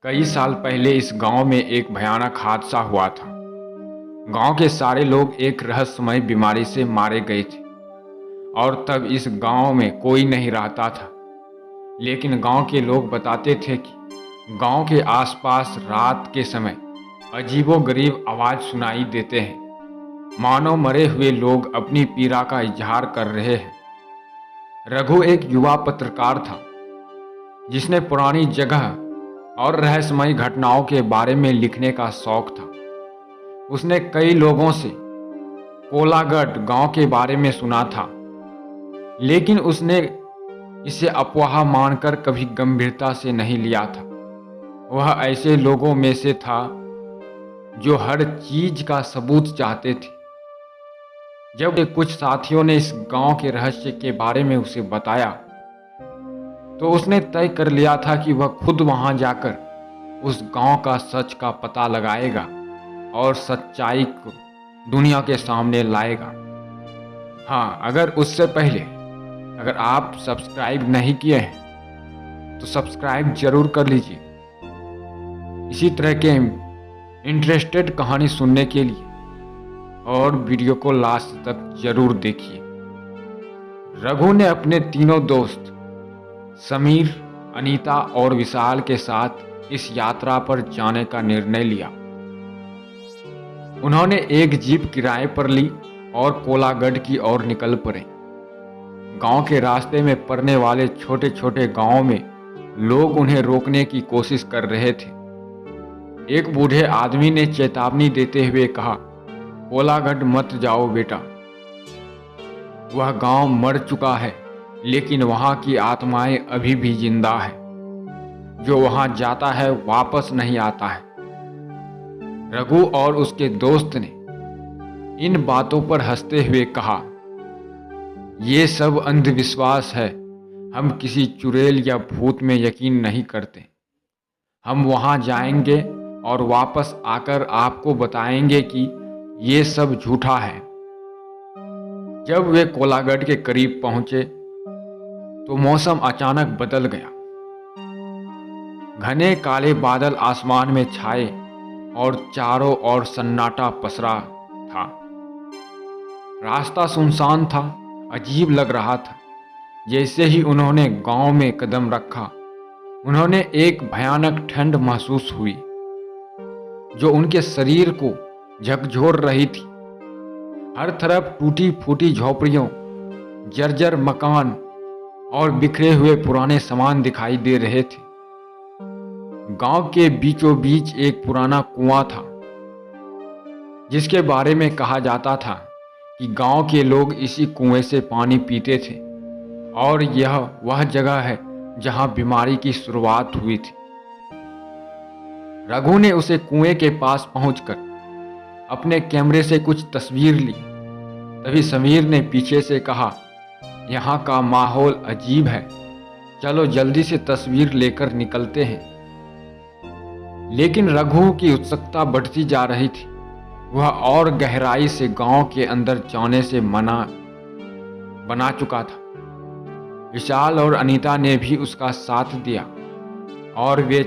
कई साल पहले इस गांव में एक भयानक हादसा हुआ था। गांव के सारे लोग एक रहस्यमय बीमारी से मारे गए थे और तब इस गांव में कोई नहीं रहता था। लेकिन गांव के लोग बताते थे कि गांव के आसपास रात के समय अजीबोगरीब आवाज सुनाई देते हैं, मानो मरे हुए लोग अपनी पीड़ा का इजहार कर रहे हैं। रघु एक युवा पत्रकार था जिसने पुरानी जगह और रहस्यमय घटनाओं के बारे में लिखने का शौक था। उसने कई लोगों से कोलागढ़ गांव के बारे में सुना था, लेकिन उसने इसे अफवाह मानकर कभी गंभीरता से नहीं लिया था। वह ऐसे लोगों में से था जो हर चीज का सबूत चाहते थे। जब कुछ साथियों ने इस गांव के रहस्य के बारे में उसे बताया, तो उसने तय कर लिया था कि वह खुद वहां जाकर उस गांव का सच का पता लगाएगा और सच्चाई को दुनिया के सामने लाएगा। हाँ, अगर उससे पहले अगर आप सब्सक्राइब नहीं किए हैं तो सब्सक्राइब जरूर कर लीजिए। इसी तरह के इंटरेस्टेड कहानी सुनने के लिए और वीडियो को लास्ट तक जरूर देखिए। रघु ने अपने तीनों दोस्त समीर, अनीता और विशाल के साथ इस यात्रा पर जाने का निर्णय लिया। उन्होंने एक जीप किराए पर ली और कोलागढ़ की ओर निकल पड़े। गांव के रास्ते में पड़ने वाले छोटे छोटे गांवों में लोग उन्हें रोकने की कोशिश कर रहे थे। एक बूढ़े आदमी ने चेतावनी देते हुए कहा, कोलागढ़ मत जाओ बेटा, वह गांव मर चुका है, लेकिन वहां की आत्माएं अभी भी जिंदा है। जो वहां जाता है वापस नहीं आता है। रघु और उसके दोस्त ने इन बातों पर हंसते हुए कहा, ये सब अंधविश्वास है। हम किसी चुड़ैल या भूत में यकीन नहीं करते। हम वहां जाएंगे और वापस आकर आपको बताएंगे कि ये सब झूठा है। जब वे कोलागढ़ के करीब पहुंचे तो मौसम अचानक बदल गया। घने काले बादल आसमान में छाए और चारों ओर सन्नाटा पसरा था। रास्ता सुनसान था, अजीब लग रहा था। जैसे ही उन्होंने गांव में कदम रखा, उन्होंने एक भयानक ठंड महसूस हुई जो उनके शरीर को झकझोर रही थी। हर तरफ टूटी फूटी झोपड़ियों, जर्जर मकान और बिखरे हुए पुराने सामान दिखाई दे रहे थे। गांव के बीचों बीच एक पुराना कुआं था जिसके बारे में कहा जाता था कि गांव के लोग इसी कुएं से पानी पीते थे और यह वह जगह है जहां बीमारी की शुरुआत हुई थी। रघु ने उसे कुएं के पास पहुंचकर अपने कैमरे से कुछ तस्वीर ली। तभी समीर ने पीछे से कहा, यहाँ का माहौल अजीब है, चलो जल्दी से तस्वीर लेकर निकलते हैं। लेकिन रघु की उत्सुकता बढ़ती जा रही थी। वह और गहराई से गांव के अंदर जाने से मना बना चुका था। विशाल और अनीता ने भी उसका साथ दिया और वे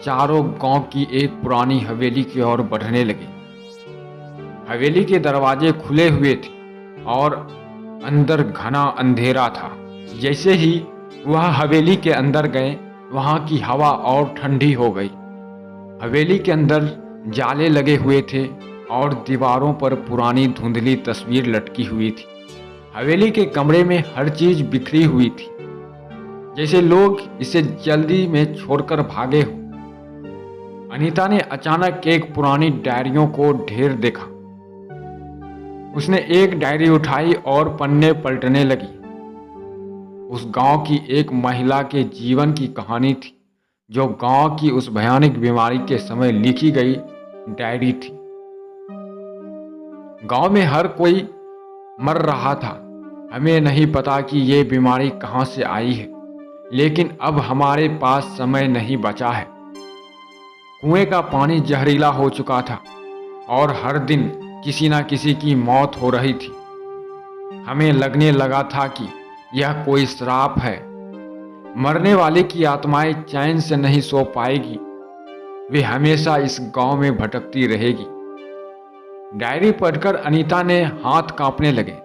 चारों गांव की एक पुरानी हवेली की ओर बढ़ने लगे। हवेली के दरवाजे खुले हुए थे और अंदर घना अंधेरा था। जैसे ही वह हवेली के अंदर गए, वहां की हवा और ठंडी हो गई। हवेली के अंदर जाले लगे हुए थे और दीवारों पर पुरानी धुंधली तस्वीर लटकी हुई थी। हवेली के कमरे में हर चीज बिखरी हुई थी, जैसे लोग इसे जल्दी में छोड़कर भागे हो। अनीता ने अचानक एक पुरानी डायरियों को ढेर देखा। उसने एक डायरी उठाई और पन्ने पलटने लगी। उस गांव की एक महिला के जीवन की कहानी थी, जो गांव की उस भयानक बीमारी के समय लिखी गई डायरी थी। गांव में हर कोई मर रहा था। हमें नहीं पता कि ये बीमारी कहां से आई है, लेकिन अब हमारे पास समय नहीं बचा है। कुएं का पानी जहरीला हो चुका था और हर दिन किसी न किसी की मौत हो रही थी। हमें लगने लगा था कि यह कोई श्राप है। मरने वाले की आत्माएं चैन से नहीं सो पाएगी वे हमेशा इस गांव में भटकती रहेगी। डायरी पढ़कर अनीता ने हाथ कांपने लगे।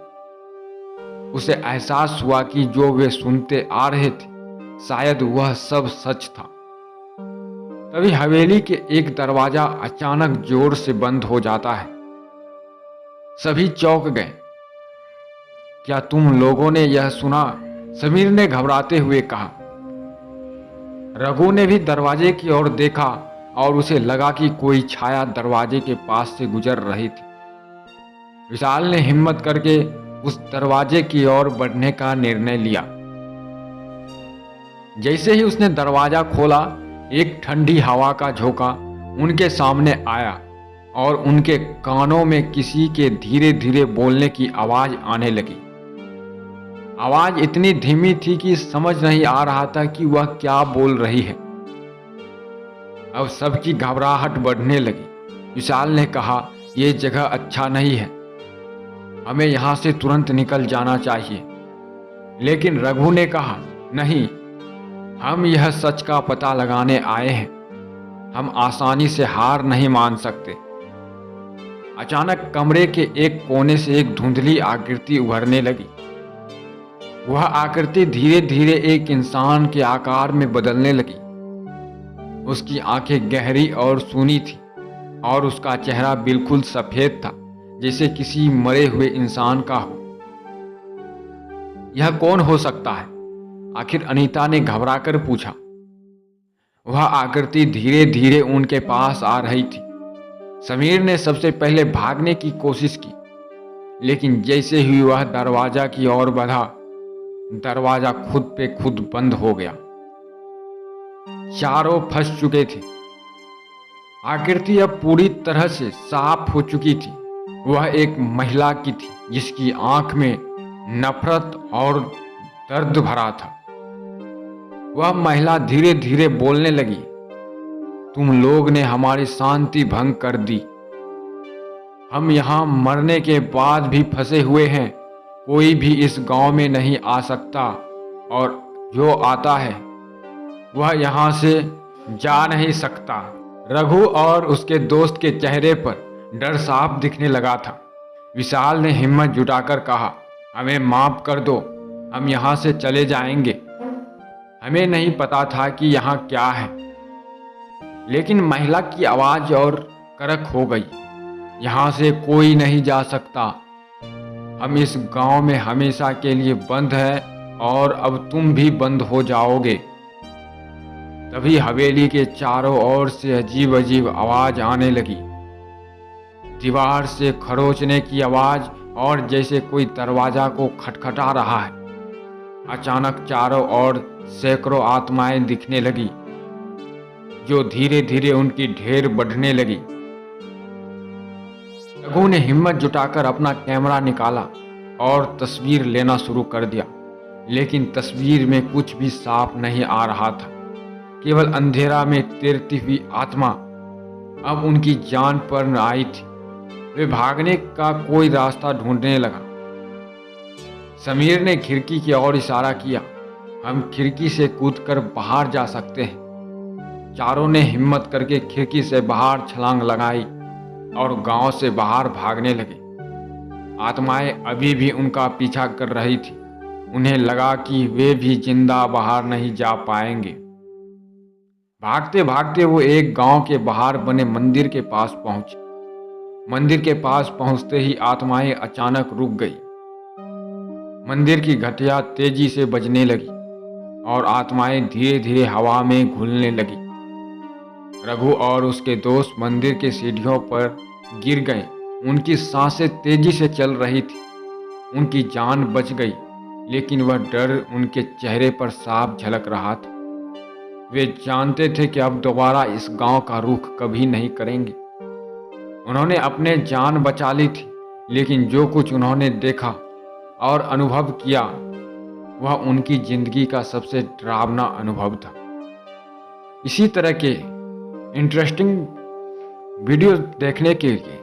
उसे एहसास हुआ कि जो वे सुनते आ रहे थे शायद वह सब सच था। तभी हवेली के एक दरवाजा अचानक जोर से बंद हो जाता है। सभी चौंक गए। क्या तुम लोगों ने यह सुना? समीर ने घबराते हुए कहा। रघु ने भी दरवाजे की ओर देखा और उसे लगा कि कोई छाया दरवाजे के पास से गुजर रही थी। विशाल ने हिम्मत करके उस दरवाजे की ओर बढ़ने का निर्णय लिया। जैसे ही उसने दरवाजा खोला, एक ठंडी हवा का झोंका उनके सामने आया और उनके कानों में किसी के धीरे धीरे बोलने की आवाज आने लगी। आवाज इतनी धीमी थी कि समझ नहीं आ रहा था कि वह क्या बोल रही है। अब सबकी घबराहट बढ़ने लगी। विशाल ने कहा, यह जगह अच्छा नहीं है, हमें यहां से तुरंत निकल जाना चाहिए। लेकिन रघु ने कहा, नहीं, हम यह सच का पता लगाने आए हैं, हम आसानी से हार नहीं मान सकते। अचानक कमरे के एक कोने से एक धुंधली आकृति उभरने लगी। वह आकृति धीरे धीरे एक इंसान के आकार में बदलने लगी। उसकी आंखें गहरी और सूनी थी और उसका चेहरा बिल्कुल सफेद था, जैसे किसी मरे हुए इंसान का हो। यह कौन हो सकता है? आखिर अनीता ने घबराकर पूछा। वह आकृति धीरे धीरे उनके पास आ रही थी। समीर ने सबसे पहले भागने की कोशिश की, लेकिन जैसे ही वह दरवाजा की ओर बढ़ा, दरवाजा खुद पे खुद बंद हो गया। चारों फंस चुके थे। आकृति अब पूरी तरह से साफ हो चुकी थी। वह एक महिला की थी जिसकी आंख में नफरत और दर्द भरा था। वह महिला धीरे धीरे बोलने लगी, तुम लोग ने हमारी शांति भंग कर दी। हम यहां मरने के बाद भी फंसे हुए हैं। कोई भी इस गांव में नहीं आ सकता और जो आता है वह यहां से जा नहीं सकता। रघु और उसके दोस्त के चेहरे पर डर साफ दिखने लगा था। विशाल ने हिम्मत जुटाकर कहा, हमें माफ कर दो, हम यहां से चले जाएंगे। हमें नहीं पता था कि यहाँ क्या है। लेकिन महिला की आवाज और कड़क हो गई, यहाँ से कोई नहीं जा सकता। हम इस गांव में हमेशा के लिए बंद है और अब तुम भी बंद हो जाओगे। तभी हवेली के चारों ओर से अजीब अजीब आवाज आने लगी। दीवार से खरोचने की आवाज और जैसे कोई दरवाजा को खटखटा रहा है। अचानक चारों ओर सैकड़ों आत्माएं दिखने लगी, जो धीरे धीरे उनकी ढेर बढ़ने लगी। रघु ने हिम्मत जुटाकर अपना कैमरा निकाला और तस्वीर लेना शुरू कर दिया, लेकिन तस्वीर में कुछ भी साफ नहीं आ रहा था। केवल अंधेरा में तैरती हुई आत्मा अब उनकी जान पर न आई थी। वे भागने का कोई रास्ता ढूंढने लगा। समीर ने खिड़की की ओर इशारा किया, हम खिड़की से कूदकर बाहर जा सकते हैं। चारों ने हिम्मत करके खिड़की से बाहर छलांग लगाई और गांव से बाहर भागने लगे। आत्माएं अभी भी उनका पीछा कर रही थी। उन्हें लगा कि वे भी जिंदा बाहर नहीं जा पाएंगे। भागते भागते वो एक गांव के बाहर बने मंदिर के पास पहुंचे। मंदिर के पास पहुंचते ही आत्माएं अचानक रुक गई। मंदिर की घंटियां तेजी से बजने लगी और आत्माएं धीरे धीरे हवा में घुलने लगी। रघु और उसके दोस्त मंदिर के सीढ़ियों पर गिर गए। उनकी सांसें तेजी से चल रही थी। उनकी जान बच गई, लेकिन वह डर उनके चेहरे पर साफ झलक रहा था। वे जानते थे कि अब दोबारा इस गांव का रुख कभी नहीं करेंगे। उन्होंने अपने जान बचा ली थी, लेकिन जो कुछ उन्होंने देखा और अनुभव किया वह उनकी जिंदगी का सबसे डरावना अनुभव था। इसी तरह के इंटरेस्टिंग वीडियो देखने के लिए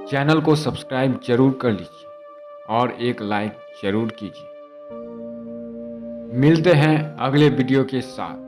चैनल को सब्सक्राइब जरूर कर लीजिए और एक लाइक जरूर कीजिए। मिलते हैं अगले वीडियो के साथ।